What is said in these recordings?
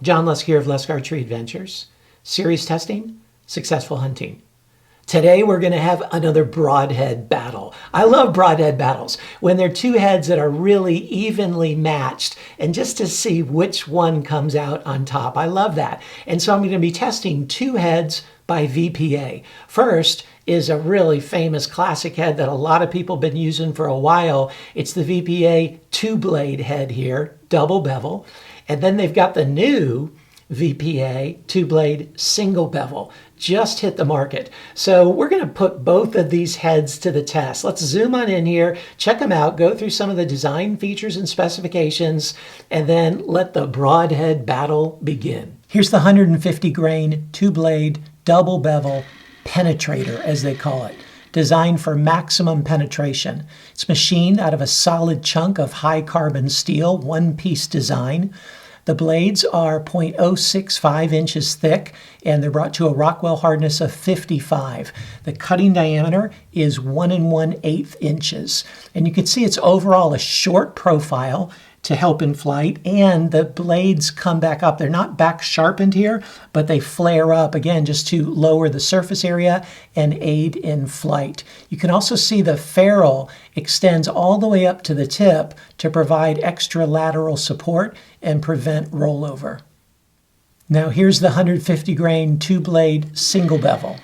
John Lusk here of Lusk Archery Adventures. Serious testing, successful hunting. Today we're going to have another broadhead battle. I love broadhead battles when they're two heads that are really evenly matched and just to see which one comes out on top. I love that. And so I'm going to be testing two heads by VPA. First is a really famous classic head that a lot of people have been using for a while. It's the VPA two-blade head here, double bevel. And then they've got the new VPA two-blade single bevel, just hit the market. So we're going to put both of these heads to the test. Let's zoom on in here, check them out, go through some of the design features and specifications, and then let the broadhead battle begin. Here's the 150 grain two-blade double bevel penetrator, as they call it, designed for maximum penetration. It's machined out of a solid chunk of high carbon steel, one-piece design. The blades are 0.065 inches thick, and they're brought to a Rockwell hardness of 55. The cutting diameter is 1 1/8 inches. And you can see it's overall a short profile to help in flight, and the blades come back up. They're not back sharpened here, but they flare up, again, just to lower the surface area and aid in flight. You can also see the ferrule extends all the way up to the tip to provide extra lateral support and prevent rollover. Now here's the 150 grain two-blade single bevel.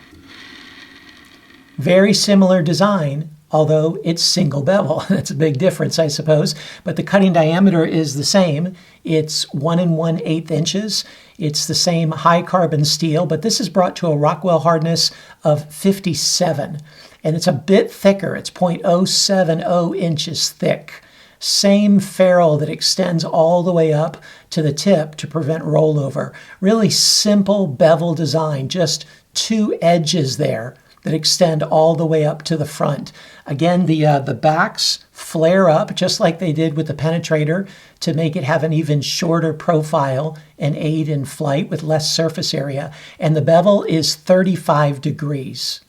Very similar design, although it's single bevel. That's a big difference, I suppose. But the cutting diameter is the same. It's 1 1/8 inches. It's the same high carbon steel, but this is brought to a Rockwell hardness of 57. And it's a bit thicker. It's 0.070 inches thick. Same ferrule that extends all the way up to the tip to prevent rollover. Really simple bevel design, just two edges there that extend all the way up to the front. Again, the backs flare up just like they did with the penetrator to make it have an even shorter profile and aid in flight with less surface area. And the bevel is 35 degrees.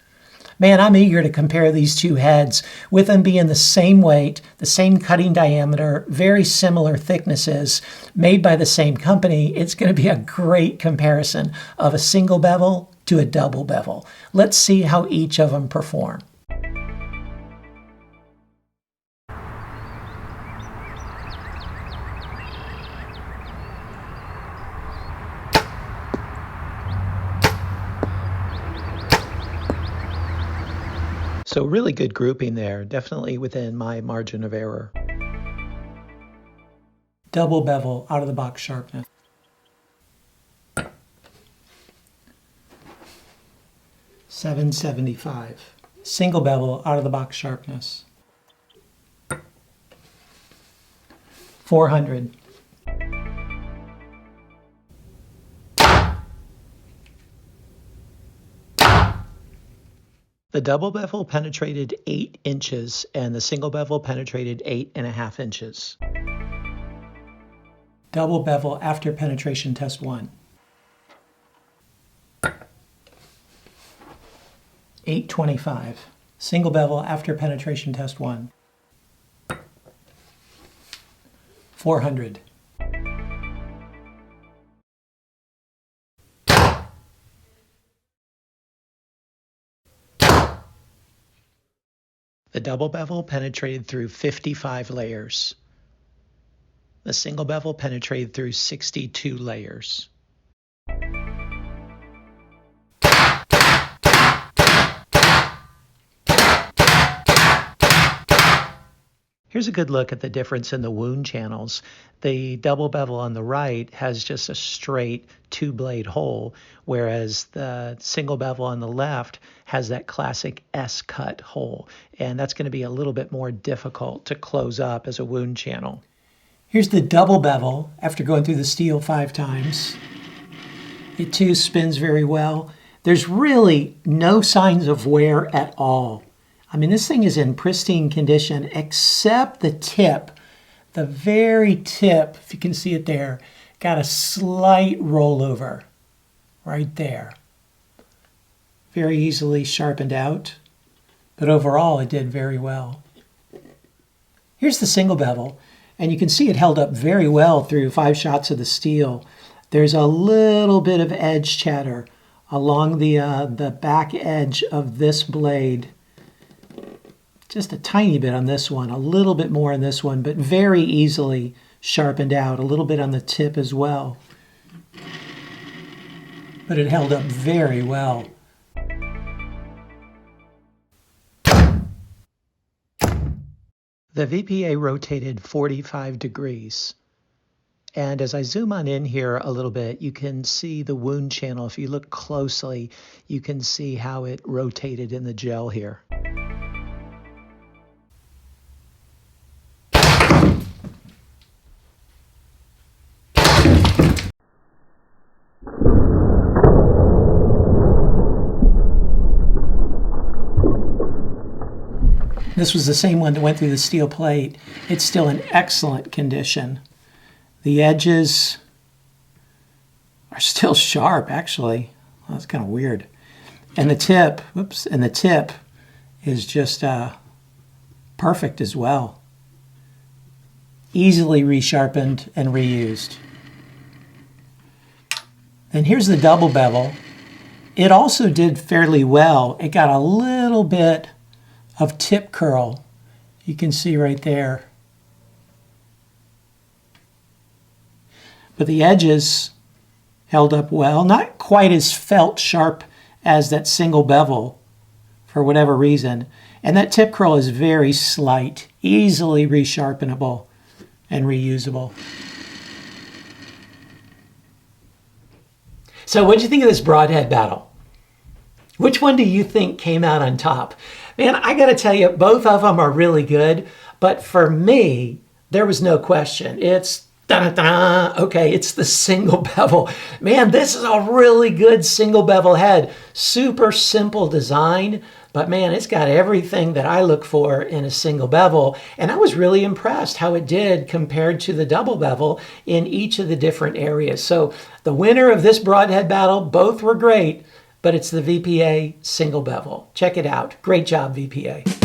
Man, I'm eager to compare these two heads with them being the same weight, the same cutting diameter, very similar thicknesses, made by the same company. It's going to be a great comparison of a single bevel to a double bevel. Let's see how each of them perform. So really good grouping there, definitely within my margin of error. Double bevel out of the box sharpness. $775. Single bevel out of the box sharpness. $400. The double bevel penetrated 8 inches and the single bevel penetrated 8.5 inches. Double bevel after penetration test 1. 825. Single bevel after penetration test 1. 400. The double bevel penetrated through 55 layers. The single bevel penetrated through 62 layers. Here's a good look at the difference in the wound channels. The double bevel on the right has just a straight two-blade hole, whereas the single bevel on the left has that classic S-cut hole. And that's going to be a little bit more difficult to close up as a wound channel. Here's the double bevel after going through the steel 5 times. It too spins very well. There's really no signs of wear at all. I mean, this thing is in pristine condition, except the tip, the very tip, if you can see it there, got a slight rollover right there. Very easily sharpened out, but overall it did very well. Here's the single bevel, and you can see it held up very well through 5 shots of the steel. There's a little bit of edge chatter along the back edge of this blade. Just a tiny bit on this one, a little bit more on this one, but very easily sharpened out. A little bit on the tip as well. But it held up very well. The VPA rotated 45 degrees. And as I zoom on in here a little bit, you can see the wound channel. If you look closely, you can see how it rotated in the gel here. This was the same one that went through the steel plate. It's still in excellent condition. The edges are still sharp, actually. Well, that's kind of weird. And the tip, whoops, and the tip is just perfect as well. Easily resharpened and reused. And here's the double bevel. It also did fairly well. It got a little bit of tip curl. You can see right there. But the edges held up well. Not quite as felt sharp as that single bevel for whatever reason. And that tip curl is very slight, easily resharpenable and reusable. So what'd you think of this broadhead battle? Which one do you think came out on top? Man, I gotta tell you, both of them are really good, but for me, there was no question. It's okay, it's the single bevel. Man, this is a really good single bevel head. Super simple design, but man, it's got everything that I look for in a single bevel. And I was really impressed how it did compared to the double bevel in each of the different areas. So the winner of this broadhead battle, both were great, but it's the VPA single bevel. Check it out. Great job, VPA.